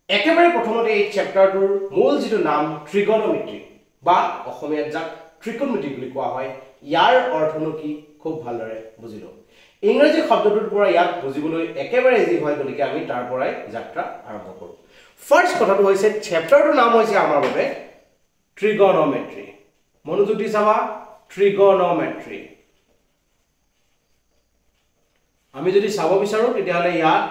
একেবাৰে প্ৰথমতে এই চেপ্টাৰটোৰ মূল যিটো নাম ট্ৰিগনোমেট্ৰি বা অসমীয়াত যাক ট্ৰিকোণমিতি বুলি কোৱা হয় ইয়াৰ অৰ্থনো কি খুব ভালদৰে বুজিলো ইংৰাজী শব্দটোৰ পৰা ইয়াক বুজিবলৈ একেবাৰে ইজি হয় গতিকে আমি তাৰ পৰাই যাত্ৰা আৰম্ভ কৰোঁ ফাৰ্ষ্ট কথাটো হৈছে চেপ্টাৰটোৰ নাম হৈছে আমাৰ বাবে ট্ৰিগনোমেট্ৰি মনোযোগ দি চাবা ট্ৰিগনোমেট্ৰি আমি যদি চাব বিচাৰো তেতিয়াহলে ইয়াত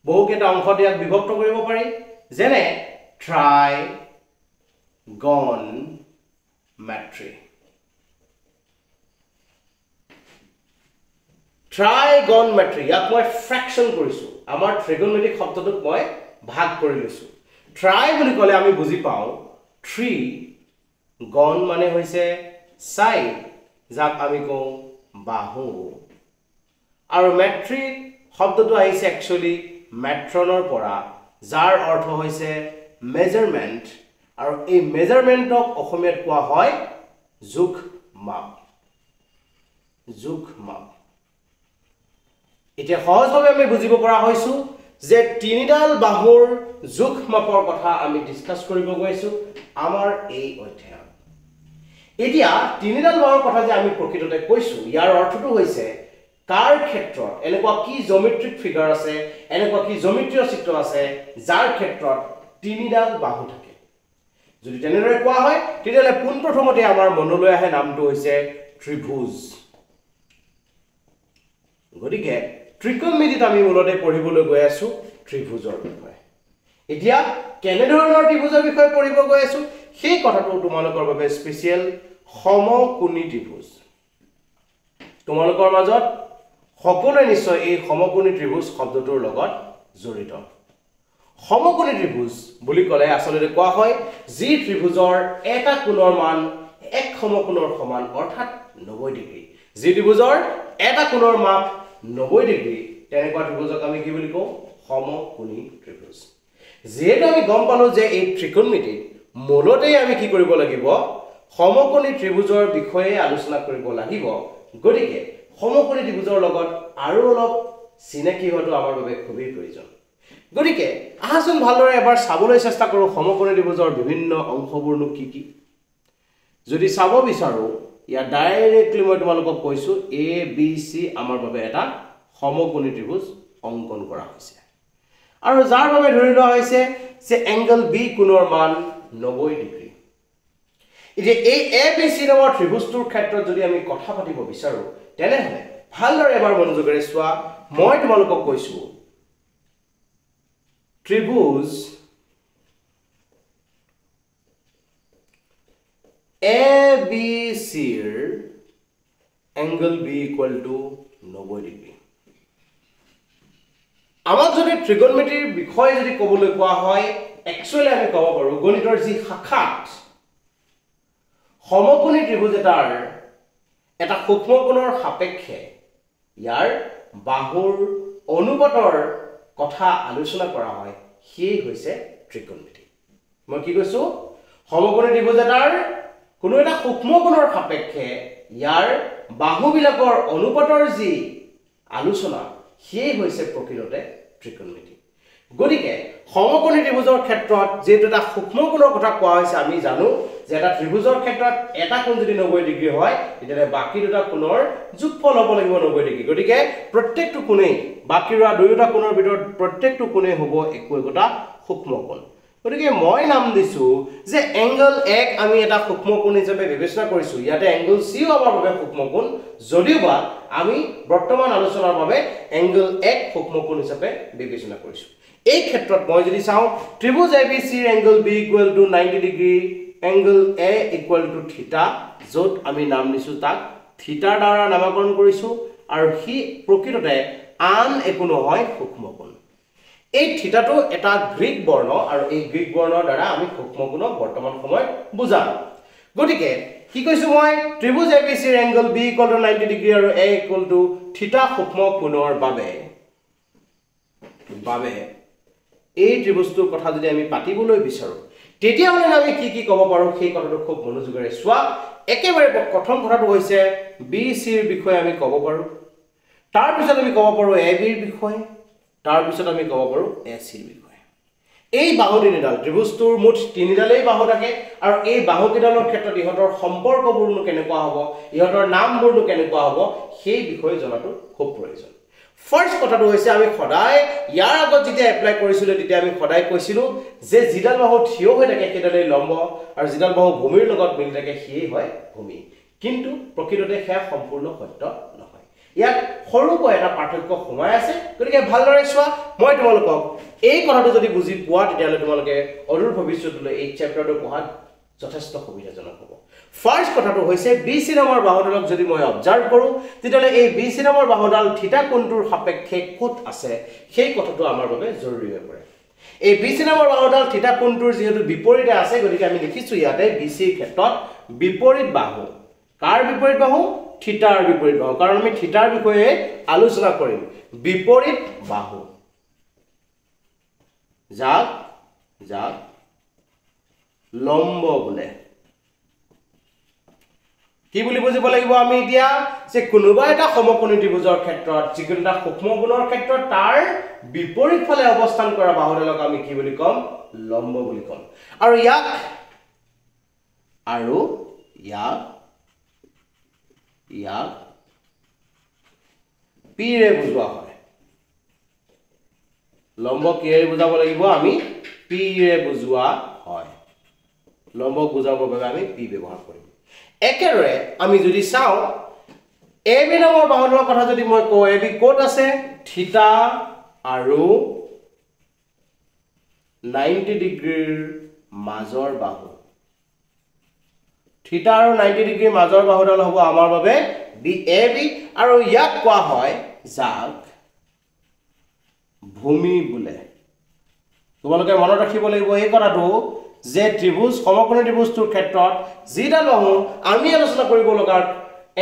বহুকেইটা অংশত ইয়াক বিভক্ত কৰিব পাৰি যেনে ট্ৰাইগনমেট্ৰি ট্ৰাইগনমেট্ৰি ইয়াক মই ফ্ৰেকশন কৰিছো আমাৰ ট্ৰিগনোমেট্ৰিক শব্দটোক মই ভাগ কৰি লৈছো ট্ৰাই বুলি ক'লে আমি বুজি পাওঁ থ্ৰী গন মানে হৈছে সাইড যাক আমি কওঁ বাহু আৰু মেট্ৰি শব্দটো আহিছে একচুয়ালি মেট্ৰনৰ পৰা যাৰ অৰ্থ হৈছে মেজাৰমেন্ট আৰু এই মেজাৰমেন্টক অসমীয়াত কোৱা হয় জোখ মাপ এতিয়া সহজভাৱে আমি বুজিব পৰা হৈছো যে তিনিডাল বাহুৰ জোখ মাপৰ কথা আমি ডিসকাস কৰিব গৈছো আমাৰ এই অধ্যায়ত এতিয়া তিনিডাল বাহুৰ কথা যে আমি প্ৰকৃততে কৈছো ইয়াৰ অৰ্থটো হৈছে কাৰ ক্ষেত্ৰত এনেকুৱা কি জিওমেট্ৰিক ফিগাৰ আছে এনেকুৱা কি জিওমেট্ৰীয় চিত্ৰ আছে যাৰ ক্ষেত্ৰত তিনিডাল বাহু থাকে যদি তেনেদৰে কোৱা হয় তেতিয়াহলে পোনপ্ৰথমতে আমাৰ মনলৈ আহে নামটো হৈছে ত্ৰিভুজ গতিকে ট্ৰিকোণমিতিত আমি মূলতে পঢ়িবলৈ গৈ আছো ত্ৰিভুজৰ বিষয়ে এতিয়া কেনে ধৰণৰ ত্ৰিভুজৰ বিষয়ে পঢ়িব গৈ আছো সেই কথাটো তোমালোকৰ বাবে স্পেশাল সমকোণী ত্ৰিভুজ তোমালোকৰ মাজত সকলোৱে নিশ্চয় এই সমকোণী ত্ৰিভুজ শব্দটোৰ লগত জড়িত সমকোণী ত্ৰিভুজ বুলি ক'লে আসলে কোৱা হয় যি ত্ৰিভুজৰ এটা কোণৰ মান এক সমকোণৰ সমান অৰ্থাৎ 90 ডিগ্ৰী যি ত্ৰিভুজৰ এটা কোণৰ মাপ 90 ডিগ্ৰী তেনেকুৱা ত্ৰিভুজক আমি কি বুলি কওঁ সমকোণী ত্ৰিভুজ যেহেতু আমি গম পালো যে এই ত্ৰিকোণমিতিত মূলতেই আমি কি কৰিব লাগিব সমকোণী ত্ৰিভুজৰ বিষয়ে আলোচনা কৰিব লাগিব গতিকে সমকোণী ত্ৰিভুজৰ লগত আৰু অলপ চিনাকি হোৱাটো আমাৰ বাবে খুবেই প্ৰয়োজন গতিকে আহাচোন ভালদৰে এবাৰ চাবলৈ চেষ্টা কৰো সমকোণী ত্ৰিভুজৰ বিভিন্ন অংশবোৰনো কি কি যদি চাব বিচাৰো ইয়া ডাইৰেক্টলি মই তোমালোকক কৈছো এ বি সি আমাৰ বাবে এটা সমকোণী ত্ৰিভুজ অংকন কৰা হৈছে আৰু যাৰ বাবে ধৰি লোৱা হৈছে যে এংগল বি কোণৰ মান 90 ডিগ্ৰী এতিয়া এই এ বি সি নামৰ ত্ৰিভুজটোৰ ক্ষেত্ৰত যদি আমি কথা পাতিব বিচাৰো তেনেহলে ভালদৰে এবাৰ মনোযোগেৰে চোৱা মই তোমালোকক কৈছো ত্ৰিভুজ এ বি সিৰ angle B equal to 90 degree আমাক যদি ট্ৰিগোণমিতিৰ বিষয়ে যদি ক'বলৈ কোৱা হয় একচুয়ালি আমি ক'ব পাৰো গণিতৰ যি শাখাত সমকোণী ত্ৰিভুজ এটাৰ এটা সূক্ষ্মকোণৰ সাপেক্ষে ইয়াৰ বাহুৰ অনুপাতৰ কথা আলোচনা কৰা হয় সেই হৈছে ত্ৰিকোণমিতি মই কি কৈছো সমকোণী ত্ৰিভুজ এটাৰ কোনো এটা সূক্ষ্মকোণৰ সাপেক্ষে ইয়াৰ বাহুবিলাকৰ অনুপাতৰ যি আলোচনা সেই হৈছে প্ৰকৃততে ত্ৰিকোণমিতি গতিকে সমকোণী ত্ৰিভুজৰ ক্ষেত্ৰত যেটো এটা সূক্ষ্মকোণৰ কথা কোৱা হৈছে আমি জানো যে এটা ত্ৰিভুজৰ ক্ষেত্ৰত এটা কোণ যদি 90 ডিগ্ৰী হয় তেতিয়ালে বাকি দুটা কোণৰ যোগফল হ'ব লাগিব 90 ডিগ্ৰী গতিকে প্ৰত্যেকটো কোণেই বাকি দুটা কোণৰ ভিতৰত প্ৰত্যেকটো কোণেই হ'ব একোটা সূক্ষ্মকোণ গতিকে মই নাম দিছো যে এংগল 1 আমি এটা সূক্ষ্মকোণ হিচাপে বিবেচনা কৰিছো ইয়াতে এংগল সি আমাৰ বাবে সূক্ষ্মকোণ যদিওবা আমি বৰ্তমান আলোচনাৰ বাবে এংগল 1 সূক্ষ্মকোণ হিচাপে বিবেচনা কৰিছো এই ক্ষেত্ৰত মই যদি চাও ত্ৰিভুজ এবিসি ৰ angle B equal to 90 degree angle A equal to theta যত আমি নাম দিছো তাক থিটাৰ দ্বাৰা নামকৰণ কৰিছো আৰু হি প্ৰকৃততে আন একো নহয় সূক্ষ্মকোণ এই থিটাটো এটা গ্ৰীক বৰ্ণ আৰু এই গ্ৰীক বৰ্ণৰ দ্বাৰা আমি সূক্ষ্মকোণক বৰ্তমান সময়ত বুজাম গতিকে কি কৈছো মই ত্ৰিভুজ এবিসি ৰ angle B equal to 90 degree আৰু এ ইকুয়াল টু থিটা সূক্ষ্মকোণৰ বাবে এই ত্ৰিভুজটোৰ কথা যদি আমি পাতিবলৈ বিচাৰো তেতিয়া হলে আমি কি ক'ব পাৰো সেই কথাটো খুব মনোযোগেৰে চোৱা একেবাৰে প্ৰথম কথাটো হৈছে বি সি ৰ বিষয়ে আমি ক'ব পাৰো তাৰ পিছত আমি ক'ব পাৰো এ বি ৰ বিষয়ে তাৰ পিছত আমি ক'ব পাৰো এ সি ৰ বিষয়ে এই বাহু তিনিডাল ত্ৰিভুজটোৰ মুঠ তিনিডালেই বাহু থাকে আৰু এই বাহু কেইডালৰ ক্ষেত্ৰত ইহঁতৰ সম্পৰ্কবোৰনো কেনেকুৱা হ'ব ইহঁতৰ নামবোৰনো কেনেকুৱা হ'ব সেই বিষয়ে জনাটো খুব প্ৰয়োজন ফাৰ্স্ট কথাটো হৈছে আমি সদায় ইয়াৰ আগত যেতিয়া এপ্লাই কৰিছিলো তেতিয়া আমি সদায় কৈছিলো যে যিডাল বাহু থিয় হৈ থাকে সেইডালেই লম্ব আৰু যিডাল বাহু ভূমিৰ লগত মিলি থাকে সেই হয় ভূমি কিন্তু প্ৰকৃততে সেয়া সম্পূৰ্ণ সত্য নহয় ইয়াত সৰুকৈ এটা পাৰ্থক্য সোমাই আছে গতিকে ভালদৰে চোৱা মই তোমালোকক এই কথাটো যদি বুজি পোৱা তেতিয়াহ'লে তোমালোকে অদূৰ ভৱিষ্যতলৈ এই চেপ্টাৰটো পঢ়াত যথেষ্ট সুবিধাজনক হ'ব ফাৰ্স্ট কথাটো হৈছে BC নামৰ বাহুডালক যদি মই অবজাৰ্ভ কৰো তেতিয়াহ'লে এই BC নামৰ বাহুডাল থিটা কোণটোৰ সাপেক্ষে ক'ত আছে সেই কথাটো আমাৰ বাবে জৰুৰী হৈ পৰে এই BC নামৰ বাহুডাল থিটা কোণটোৰ যেহেতু বিপৰীতে আছে গতিকে আমি লিখিছো ইয়াতে BC ৰ ক্ষেত্ৰত বিপৰীত বাহু কাৰ বিপৰীত বাহু থিটাৰ বিপৰীত বাহু কাৰণ আমি থিটাৰ বিষয়ে আলোচনা কৰিম বিপৰীত বাহু যাক লম্ব বোলে কি বুলি বুজিব লাগিব আমি এতিয়া যে কোনোবা এটা সমকোণী ত্ৰিভুজৰ ক্ষেত্ৰত যিকোনো এটা সূক্ষ্ম কোণৰ ক্ষেত্ৰত তাৰ বিপৰীত ফালে অৱস্থান কৰা বাহুডালক আমি কি বুলি কম লম্ব বুলি কম আৰু ইয়াক P ৰে বুজোৱা হয় লম্ব কিৰে বুজাব লাগিব আমি P ৰে বুজোৱা হয় লম্বক বুজাবৰ বাবে আমি P ব্যৱহাৰ কৰিম একেদৰে আমি যদি চাও AB নামৰ বাহুডালৰ কথা যদি মই কওঁ AB ক'ত আছে থিটা আৰু 90 ডিগ্ৰীৰ মাজৰ বাহু থিটা আৰু 90 ডিগ্ৰীৰ মাজৰ বাহুডাল হ'ব আমাৰ বাবে BAB আৰু ইয়াক কোৱা হয় যাক ভূমি বোলে তোমালোকে মনত ৰাখিব লাগিব এই কথাটো যে ত্ৰিভুজ সমকোণী ত্ৰিভুজটোৰ ক্ষেত্ৰত যিডাল বাহু আমি আলোচনা কৰিব লগা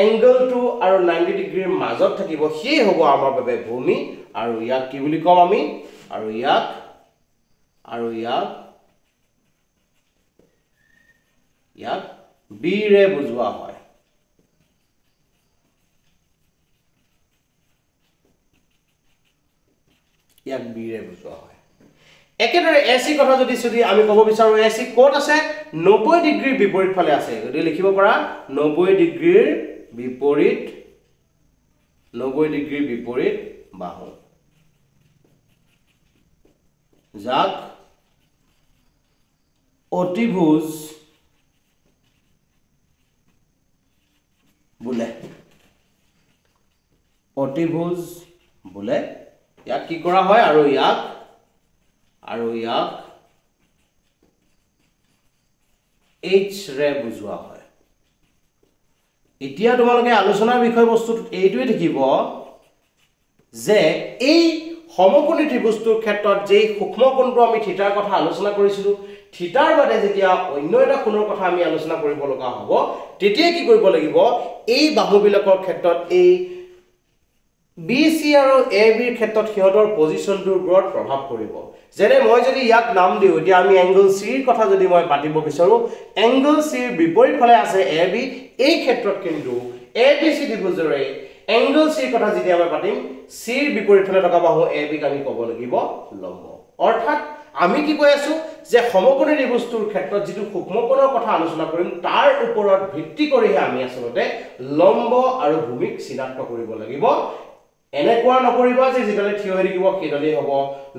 এংগলটো আৰু 90 ডিগ্ৰীৰ মাজত থাকিব সেই হ'ব আমাৰ বাবে ভূমি আৰু ইয়াক কি বুলি কম আমি আৰু ইয়াক B ৰে বুজোৱা হয় ইয়াক B ৰে বুজোৱা হয় একেদৰে AC কথা যদি আমি ক'ব বিচাৰো AC ক'ত আছে 90 ডিগ্ৰীৰ বিপৰীত ফালে আছে যদি লিখিব পৰা 90 ডিগ্ৰীৰ বিপৰীত বাহু যাক অতিভুজ বোলে ইয়াক কি কৰা হয় আৰু ইয়াক H ৰে বুজোৱা হয় এতিয়া তোমালোকে আলোচনাৰ বিষয়বস্তুত এইটোৱে দেখিব যে এই সমকোণী ত্ৰিভুজটোৰ ক্ষেত্ৰত যে সূক্ষ্ম কোণটো আমি থিটাৰ কথা আলোচনা কৰিছিলো থিটাৰ বাদে যেতিয়া অন্য এটা কোণৰ কথা আমি আলোচনা কৰিব লগা হ'ব তেতিয়া কি কৰিব লাগিব এই বাহুবিলাকৰ ক্ষেত্ৰত এই BC আৰু AB ৰ ক্ষেত্ৰত সিহঁতৰ পজিশনটোৰ ওপৰত প্ৰভাৱ কৰিব যেনে মই যদি ইয়াক নাম দিও এতিয়া আমি এংগল C ৰ কথা যদি মই পাতিব বিচাৰো এংগল C ৰ বিপৰীত ফালে আছে AB এই ক্ষেত্ৰত কিন্তু ABC ত্ৰিভুজৰে এংগল C ৰ কথা যেতিয়া আমি পাতিম C ৰ বিপৰীত ফালে থকা বাহু AB ক আমি ক'ব লাগিব লম্ব অৰ্থাৎ আমি কি কৈ আছো যে সমকোণী ত্ৰিভুজটোৰ ক্ষেত্ৰত যেটো সূক্ষ্ম কোণৰ কথা আলোচনা কৰিম তাৰ ওপৰত ভিত্তি কৰিহে আমি আসলতে লম্ব আৰু ভূমিক চিনাক্ত কৰিব লাগিব এনেকুৱা নকৰিবা যে যেডালে থিয় হৈ থাকিব সেইডালেই হ'ব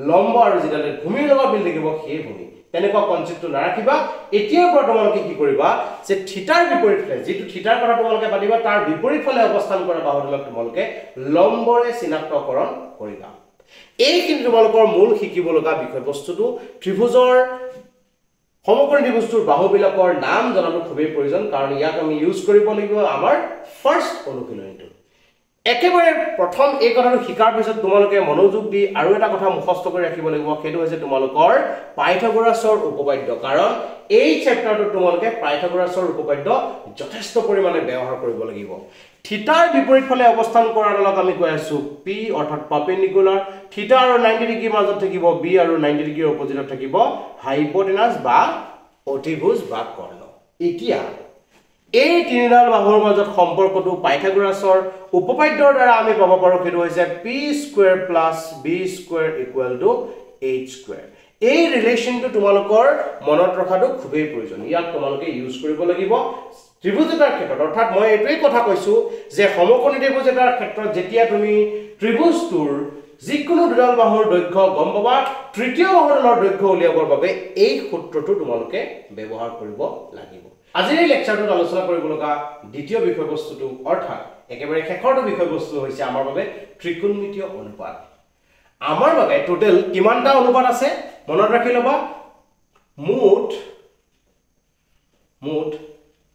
লম্ব আৰু যেডালে ভূমিৰ লগত মিলি থাকিব সেই ভূমি তেনেকুৱা কনসেপ্টটো নাৰাখিবা এতিয়াৰ পৰা তোমালোকে কি কৰিবা যে থিটাৰ বিপৰীত ফালে যেটো থিটাৰ কথা তোমালোকে পাতিবা তাৰ বিপৰীত ফালে অৱস্থান কৰা বাহুডালক তোমালোকে লম্বৰে চিনাক্তকৰণ কৰিবা এইখিনি তোমালোকৰ মূল শিকিব লগা বিষয়বস্তুটো ত্ৰিভুজৰ সমকোণী ত্ৰিভুজটোৰ বাহুবিলাকৰ নাম জনাটো খুবেই প্ৰয়োজন কাৰণ ইয়াক আমি ইউজ কৰিব লাগিব আমাৰ ফাৰ্স্ট অনুশীলনীটো একেবাৰে প্ৰথম এই কথাটো শিকাৰ পিছত তোমালোকে মনোযোগ দি আৰু এটা কথা মুখস্থ কৰি ৰাখিব লাগিব সেইটো হৈছে তোমালোকৰ পাইথাগোৰাছৰ উপপাদ্য কাৰণ এই চেপ্টাৰটো তোমালোকে পাইথাগোৰাছৰ উপপাদ্য যথেষ্ট পৰিমাণে ব্যৱহাৰ কৰিব লাগিব থিটাৰ বিপৰীত ফালে অৱস্থান কৰাৰ লগ আমি কৈ আছো P অৰ্থাৎ পাৰপেন্ডিকুলাৰ থিটা আৰু 90 ডিগ্ৰীৰ মাজত থাকিব B আৰু 90 ডিগ্ৰীৰ অপজিটত থাকিব হাইপোটেনাছ বা অতিভুজ বা কৰ্ণ এতিয়া এই তিনিডাল বাহুৰ মাজত সম্পৰ্কটো পাইথাগোৰাছৰ উপপাদ্যৰ দ্বাৰা আমি পাব পাৰো সেইটো হৈছে p² + b² = h²। এই ৰিলেশ্যনটো তোমালোকৰ মনত ৰখাটো খুবেই প্ৰয়োজন ইয়াক তোমালোকে ইউজ কৰিব লাগিব ত্ৰিভুজ এটাৰ ক্ষেত্ৰত অৰ্থাৎ মই এইটোই কথা কৈছো যে সমকোণী ত্ৰিভুজ এটাৰ ক্ষেত্ৰত যেতিয়া তুমি ত্ৰিভুজটোৰ যিকোনো দুডাল বাহুৰ দৈৰ্ঘ্য গম পাবা তৃতীয় বাহুডালৰ দৈৰ্ঘ্য উলিয়াবৰ বাবে এই সূত্ৰটো তোমালোকে ব্যৱহাৰ কৰিব লাগিব আজিৰ এই লেকচাৰটোত আলোচনা কৰিব লগা দ্বিতীয় বিষয়বস্তুটো অৰ্থাৎ একেবাৰে শেষৰটো বিষয়বস্তু হৈছে আমাৰ বাবে ত্ৰিকোণমিতীয় অনুপাত আমাৰ বাবে টোটাল কিমানটা অনুপাত আছে মনত ৰাখি লবা মুঠ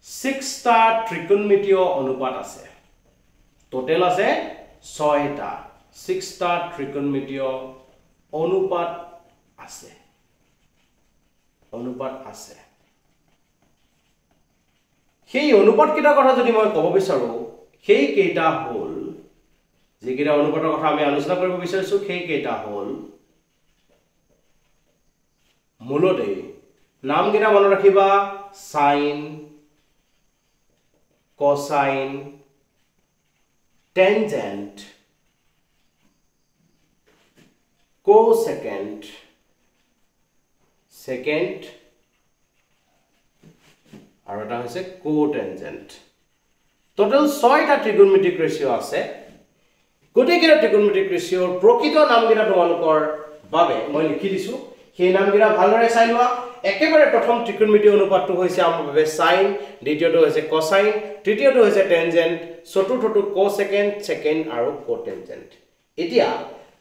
6টা ত্ৰিকোণমিতীয় অনুপাত আছে টোটাল আছে 6টা 6টা ত্ৰিকোণমিতীয় অনুপাত আছে সেই অনুপাত কিটা কথা যদি মই ক'ব বিচাৰো সেই কেইটা হল যিকেইটা অনুপাতৰ কথা আমি আলোচনা কৰিব বিচাৰিছো সেই কেইটা হল মূলতে নাম কেইটা মনত ৰাখিবা সাইন কোসাইন টেনজেন্ট কোসেকেন্ড সেকেন্ড আৰু এটা হৈছে কোটেনজেন্ট টোটাল 6টা ত্ৰিকোণমিতিক ৰেশিও আছে গোটেইকেইটা ত্ৰিকোণমিতিক ৰেশিওৰ প্ৰকৃত নামকেইটা তোমালোকৰ বাবে মই লিখি দিছো সেই নামকেইটা ভালদৰে চাই লোৱা একেবাৰে প্ৰথম ত্ৰিকোণমিতিয় অনুপাতটো হৈছে আমাৰ বাবে সাইন দ্বিতীয়টো হৈছে কোসাইন তৃতীয়টো হৈছে টেনজেন্ট চতুৰ্থটো কোসেকেন্ড সেকেন্ড আৰু কোটেনজেন্ট এতিয়া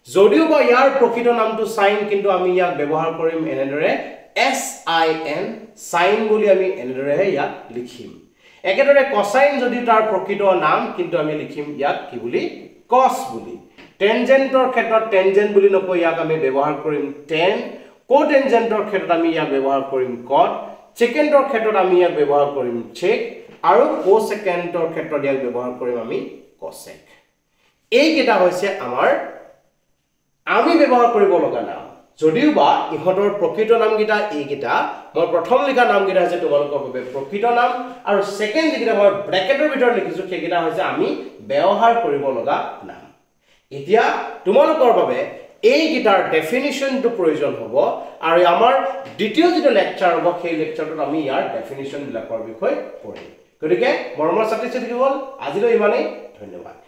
যদিও বা ইয়াৰ প্ৰকৃত নামটো সাইন কিন্তু আমি ইয়াক ব্যৱহাৰ কৰিম এনেদৰে SIN সাইন বুলি আমি এনেদৰে ইয়াক লিখিম একেদৰে কোসাইন যদি তাৰ প্ৰকৃত নাম কিন্তু আমি লিখিম ইয়াক কি বুলি cos বুলি টেনজেন্টৰ ক্ষেত্ৰত টেনজেন্ট বুলি নকৈ ইয়াক আমি ব্যৱহাৰ কৰিম tan কোটেনজেন্টৰ ক্ষেত্ৰত আমি ইয়াক ব্যৱহাৰ কৰিম cot সেকেন্ডৰ ক্ষেত্ৰত আমি ইয়াক ব্যৱহাৰ কৰিম sec আৰু কোসেকেন্ডৰ ক্ষেত্ৰত ইয়াক ব্যৱহাৰ কৰিম আমি cosec এই কেইটা হৈছে আমাৰ আমি ব্যৱহাৰ কৰিব লগা নাম যদিও বা ইহঁতৰ প্ৰকৃত নামকেইটা এইকেইটা মই প্ৰথম লিখা নামকেইটা হৈছে তোমালোকৰ বাবে প্ৰকৃত নাম আৰু সেকেন্ড যিকেইটা মই ব্ৰেকেটৰ ভিতৰত লিখিছো সেইকেইটা হৈছে আমি ব্যৱহাৰ কৰিব লগা নাম এতিয়া তোমালোকৰ বাবে এই গিটাৰ ডেফিনিশনটো প্ৰয়োজন হ'ব আৰু আমাৰ দ্বিতীয় যেটো লেকচাৰ হ'ব সেই লেকচাৰটোত আমি ইয়াৰ ডেফিনিশন বিলাকৰ বিষয় পঢ়িম গতিকে মৰমৰ ছাত্ৰী ছাত্ৰীসকল আজিলৈ ইমানেই ধন্যবাদ